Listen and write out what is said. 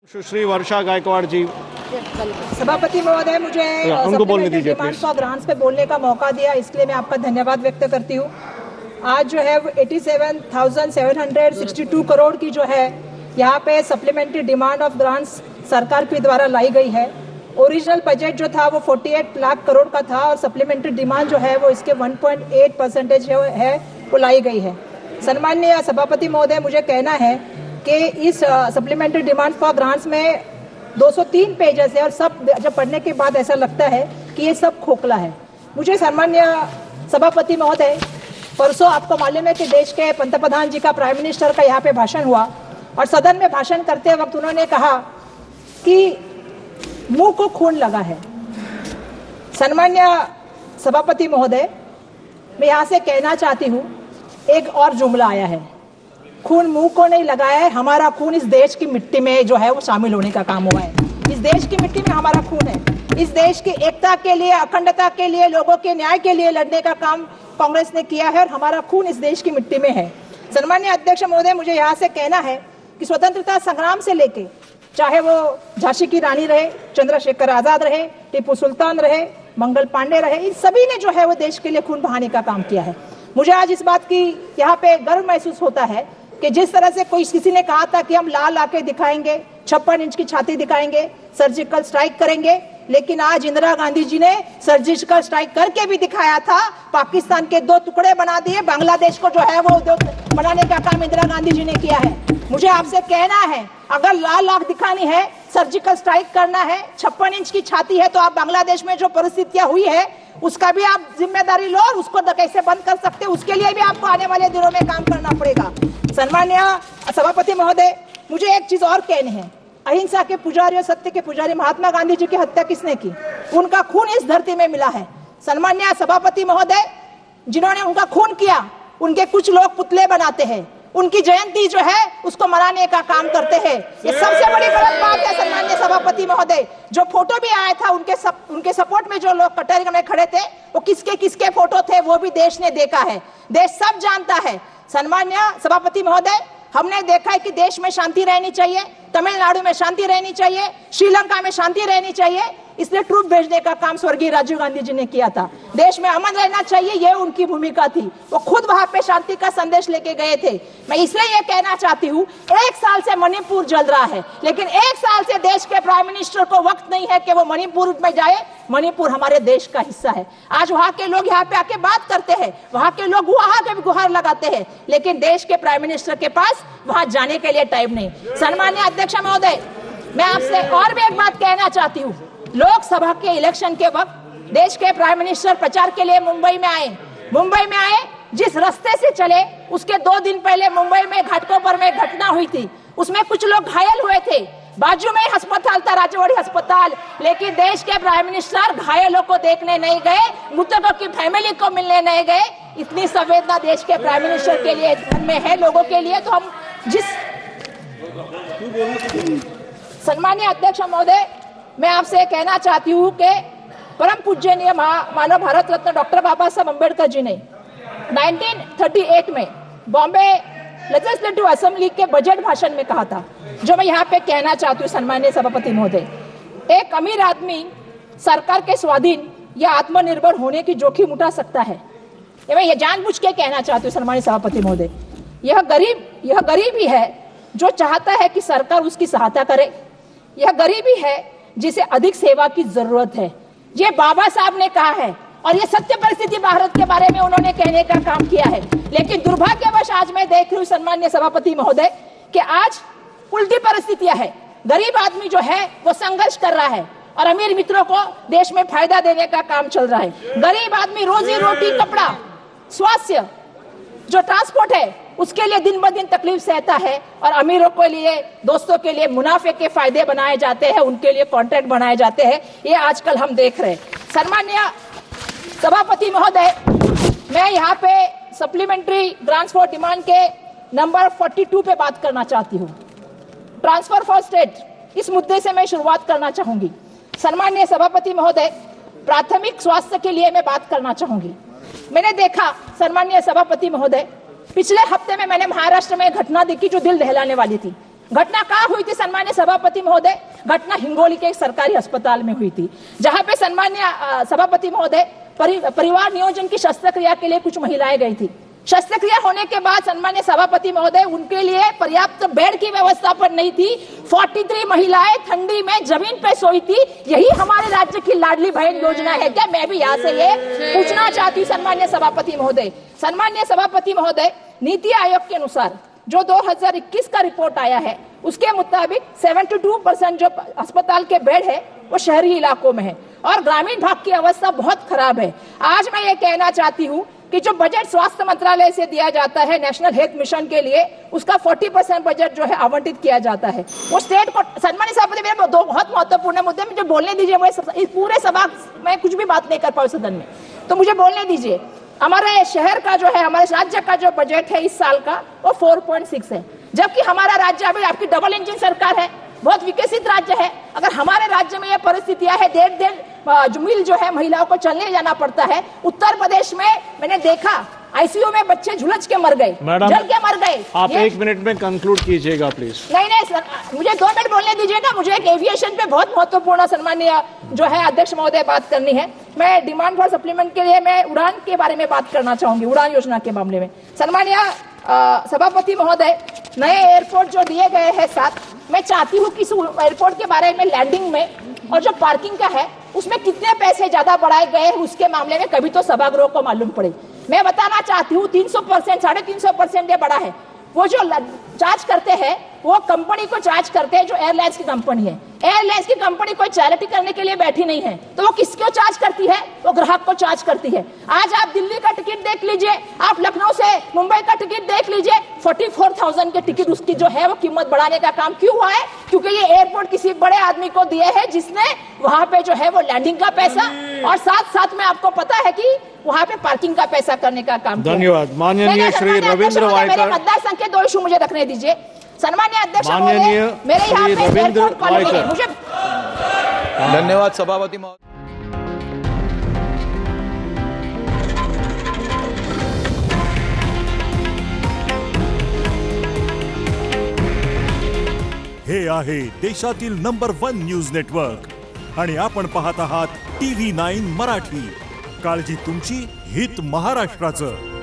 सुश्री वर्षा गायकवाड़ जी। सभापति महोदय, मुझे डिमांड्स फॉर ग्रांट्स पे बोलने का मौका दिया, इसलिए मैं आपका धन्यवाद व्यक्त करती हूँ। आज जो है 87,762 करोड़ की जो है यहाँ पे सप्लीमेंट्री डिमांड ऑफ ग्रांट्स सरकार के द्वारा लाई गई है। ओरिजिनल बजट जो था वो 48 लाख करोड़ का था और सप्लीमेंट्री डिमांड जो है वो इसके 1.8% है वो लाई गई है। सम्माननीय सभापति महोदय, मुझे कहना है कि इस सप्लीमेंट्री डिमांड फॉर ग्रांट्स में 203 पेजेस है और सब जब पढ़ने के बाद ऐसा लगता है कि ये सब खोखला है। मुझे सम्माननीय सभापति महोदय, परसों आपको मालूम है कि देश के पंतप्रधान जी का, प्राइम मिनिस्टर का यहाँ पे भाषण हुआ और सदन में भाषण करते वक्त उन्होंने कहा कि मुंह को खून लगा है। सम्माननीय सभापति महोदय, मैं यहाँ से कहना चाहती हूँ, एक और जुमला आया है, खून मुंह को नहीं लगा है, हमारा खून इस देश की मिट्टी में जो है वो शामिल होने का काम हुआ है। इस देश की मिट्टी में हमारा खून है। इस देश की एकता के लिए, अखंडता के लिए, लोगों के न्याय के लिए लड़ने का काम कांग्रेस ने किया है और हमारा खून इस देश की मिट्टी में है। सम्माननीय अध्यक्ष महोदय, मुझे यहाँ से कहना है कि स्वतंत्रता संग्राम से लेके, चाहे वो झांसी की रानी रहे, चंद्रशेखर आजाद रहे, टिप्पू सुल्तान रहे, मंगल पांडे रहे, इन सभी ने जो है वो देश के लिए खून बहाने का काम किया है। मुझे आज इस बात की यहाँ पे गर्व महसूस होता है कि जिस तरह से किसी ने कहा था कि हम लाल आके दिखाएंगे, 56 इंच की छाती दिखाएंगे, सर्जिकल स्ट्राइक करेंगे, लेकिन आज इंदिरा गांधी जी ने सर्जिकल स्ट्राइक करके भी दिखाया था। पाकिस्तान के 2 टुकड़े बना दिए, बांग्लादेश को जो है वो बनाने का काम इंदिरा गांधी जी ने किया है। मुझे आपसे कहना है, अगर लाल आंख दिखानी है, सर्जिकल स्ट्राइक करना है, 56 इंच की छाती है, तो आप बांग्लादेश में जो परिस्थितियां हुई है उसका भी आप जिम्मेदारी लो और उसको कैसे बंद कर सकते हैं, उसके लिए भी आपको आने वाले दिनों में काम करना पड़ेगा। सम्माननीय सभापति महोदय, मुझे एक चीज और कहनी है। अहिंसा के पुजारी और सत्य के पुजारी महात्मा गांधी जी की हत्या किसने की? उनका खून इस धरती में मिला है। सम्माननीय सभापति महोदय, जिन्होंने उनका खून किया, उनके कुछ लोग पुतले बनाते हैं, उनकी जयंती जो है उसको मनाने का काम करते हैं। ये सबसे बड़ी गलत बात है। सम्माननीय सभापति महोदय, जो फोटो भी आया था उनके सपोर्ट में जो लोग कटोरी में खड़े थे, वो किसके फोटो थे वो भी देश ने देखा है, देश सब जानता है। सम्माननीय सभापति महोदय, हमने देखा है कि देश में शांति रहनी चाहिए, तमिलनाडु में शांति रहनी चाहिए, श्रीलंका में शांति रहनी चाहिए, इसलिए ट्रूप भेजने का काम स्वर्गीय राजीव गांधी जी ने किया था। देश में अमन रहना चाहिए, ये उनकी भूमिका थी। वो खुद वहां पे शांति का संदेश लेके गए थे। मैं इसलिए ये कहना चाहती हूँ, 1 साल से मणिपुर जल रहा है, लेकिन 1 साल से देश के प्राइम मिनिस्टर को वक्त नहीं है कि वो मणिपुर में जाए। मणिपुर हमारे देश का हिस्सा है। आज वहां के लोग यहाँ पे आके बात करते हैं, वहां के लोग वहां के गुहार लगाते हैं, लेकिन देश के प्राइम मिनिस्टर के पास वहां जाने के लिए टाइम नहीं। सम्माननीय अध्यक्ष महोदय, मैं आपसे और भी एक बात कहना चाहती हूँ। लोकसभा के इलेक्शन के वक्त देश के प्राइम मिनिस्टर प्रचार के लिए मुंबई में आए, जिस रास्ते से चले उसके 2 दिन पहले मुंबई में घाटकोपर में घटना हुई थी, उसमें कुछ लोग घायल हुए थे। बाजू में अस्पताल था, राजवाड़ी अस्पताल, लेकिन देश के प्राइम मिनिस्टर घायलों को देखने नहीं गए, मृतकों की फैमिली को मिलने नहीं गए। इतनी संवेदना देश के प्राइम मिनिस्टर के लिए में है, लोगों के लिए। तो हम सम्माननीय अध्यक्ष महोदय, मैं आपसे कहना चाहती हूँ कि परम पूज्यनीय मानव भारत रत्न डॉक्टर बाबा साहब अम्बेडकर जी ने 1938 में बॉम्बे लेजिस्लेटिव असेंबली के बजट भाषण में कहा था, जो मैं यहाँ पे कहना चाहती हूँ। सम्माननीय सभापति महोदय, एक अमीर आदमी सरकार के स्वाधीन या आत्मनिर्भर होने की जोखिम उठा सकता है। मैं ये जानबूझ के कहना चाहती हूँ सम्माननीय सभापति महोदय, यह गरीब ही है जो चाहता है कि सरकार उसकी सहायता करे। यह गरीबी है जिसे अधिक सेवा की जरूरत है। ये बाबा साहब ने कहा है और ये सत्य परिस्थिति भारत के बारे में उन्होंने कहने का काम किया है। लेकिन दुर्भाग्यवश आज मैं देख रही हूँ सम्माननीय सभापति महोदय कि आज उल्टी परिस्थितियां है। गरीब आदमी जो है वो संघर्ष कर रहा है और अमीर मित्रों को देश में फायदा देने का काम चल रहा है। गरीब आदमी रोजी रोटी, कपड़ा, स्वास्थ्य, जो ट्रांसपोर्ट है उसके लिए दिन ब दिन तकलीफ सहता है और अमीरों के लिए, दोस्तों के लिए मुनाफे के फायदे बनाए जाते हैं, उनके लिए कॉन्ट्रैक्ट बनाए जाते हैं। ये आजकल हम देख रहे हैं। सम्माननीय सभापति महोदय, मैं यहाँ पे सप्लीमेंट्री ग्रांट्स फॉर डिमांड के नंबर 42 पे बात करना चाहती हूँ। ट्रांसफर फॉर स्टेट, इस मुद्दे से मैं शुरुआत करना चाहूंगी। सम्माननीय सभापति महोदय, प्राथमिक स्वास्थ्य के लिए मैं बात करना चाहूंगी। मैंने देखा सम्माननीय सभापति महोदय, पिछले हफ्ते में मैंने महाराष्ट्र में एक घटना देखी जो दिल दहलाने वाली थी। घटना कहाँ हुई थी सन्मान्य सभापति महोदय? घटना हिंगोली के एक सरकारी अस्पताल में हुई थी, जहां पे सन्मान्य सभापति महोदय परिवार नियोजन की शस्त्रक्रिया के लिए कुछ महिलाएं गई थी। शस्त्रक्रिया होने के बाद सन्मान्य सभापति महोदय उनके लिए पर्याप्त बेड की व्यवस्था पर नहीं थी। 43 महिलाएं ठंडी में जमीन पे सोई थी। यही हमारे राज्य की लाडली बहन योजना है क्या? मैं भी यहाँ से ये पूछना चाहती हूँ सन्मान्य सभापति महोदय। सन्मान्य सभापति महोदय, नीति आयोग के अनुसार जो 2021 का रिपोर्ट आया है उसके मुताबिक 72% जो अस्पताल के बेड है वो शहरी इलाकों में है और ग्रामीण भाग की अवस्था बहुत खराब है। आज मैं ये कहना चाहती हूँ कि जो बजट स्वास्थ्य मंत्रालय से दिया जाता है नेशनल हेल्थ मिशन के लिए, उसका 40% बजट जो है आवंटित किया जाता है। वो स्टेट को सन्मान्य सभापति, मेरे दो बहुत महत्वपूर्ण मुद्दे मुझे बोलने दीजिए। मुझे इस पूरे सभा में कुछ भी बात नहीं कर पाऊँ सदन में, तो मुझे बोलने दीजिए। हमारे शहर का जो है, हमारे राज्य का जो बजट है इस साल का वो 4.6 है, जबकि हमारा राज्य अभी आपकी डबल इंजन सरकार है, बहुत विकसित राज्य है। अगर हमारे राज्य में यह परिस्थितियां है, डेढ़ मील जो है महिलाओं को चलने जाना पड़ता है। उत्तर प्रदेश में मैंने देखा आईसीयू में बच्चे झुलस के मर गए, जल के मर गए। आप 1 मिनट में कंक्लूड कीजिएगा प्लीज। नहीं सर, मुझे 2 मिनट बोलने दीजिएगा। मुझे एक एविएशन पे बहुत महत्वपूर्ण सन्माननीय जो है अध्यक्ष महोदय बात करनी है। मैं डिमांड फॉर सप्लीमेंट के लिए मैं उड़ान के बारे में बात करना चाहूंगी, उड़ान योजना के मामले में। सन्माननीय सभापति महोदय, नए एयरपोर्ट जो दिए गए हैं 7, मैं चाहती हूँ कि इस एयरपोर्ट के बारे में लैंडिंग में और जो पार्किंग का है उसमें कितने पैसे ज्यादा बढ़ाए गए हैं उसके मामले में कभी तो सभागृह को मालूम पड़े। मैं बताना चाहती हूँ 300%, 350% ये बड़ा है। वो जो चार्ज करते हैं वो कंपनी को चार्ज करते हैं जो एयरलाइंस की कंपनी है। एयरलाइंस की कंपनी कोई चैरिटी करने के लिए बैठी नहीं है, तो वो किसको चार्ज करती है? वो ग्राहक को चार्ज करती है। आज आप दिल्ली का टिकट देख लीजिए, आप लखनऊ से मुंबई का टिकट देख लीजिए, 44,000 के टिकट उसकी जो है वो कीमत बढ़ाने का काम क्यों हुआ है? क्योंकि ये एयरपोर्ट किसी बड़े आदमी को दिए है जिसने वहां पे जो है वो लैंडिंग का पैसा और साथ में आपको पता है कि वहां पे पार्किंग का पैसा करने का काम। धन्यवाद। माननीय श्री रविंद्र वायकर, मतदार संघ के 2 इशू मुझे रखने दीजिए। सन्मान्य अध्यक्ष महोदय, मेरे यहाँ पे एयरपोर्ट कॉलोनी मुझे। धन्यवाद सभापति महोदय। हे आहे देशातील नंबर 1 न्यूज नेटवर्क आणि आपण पाहत आहात TV9 मराठी। काळजी तुमची, हित महाराष्ट्राचं।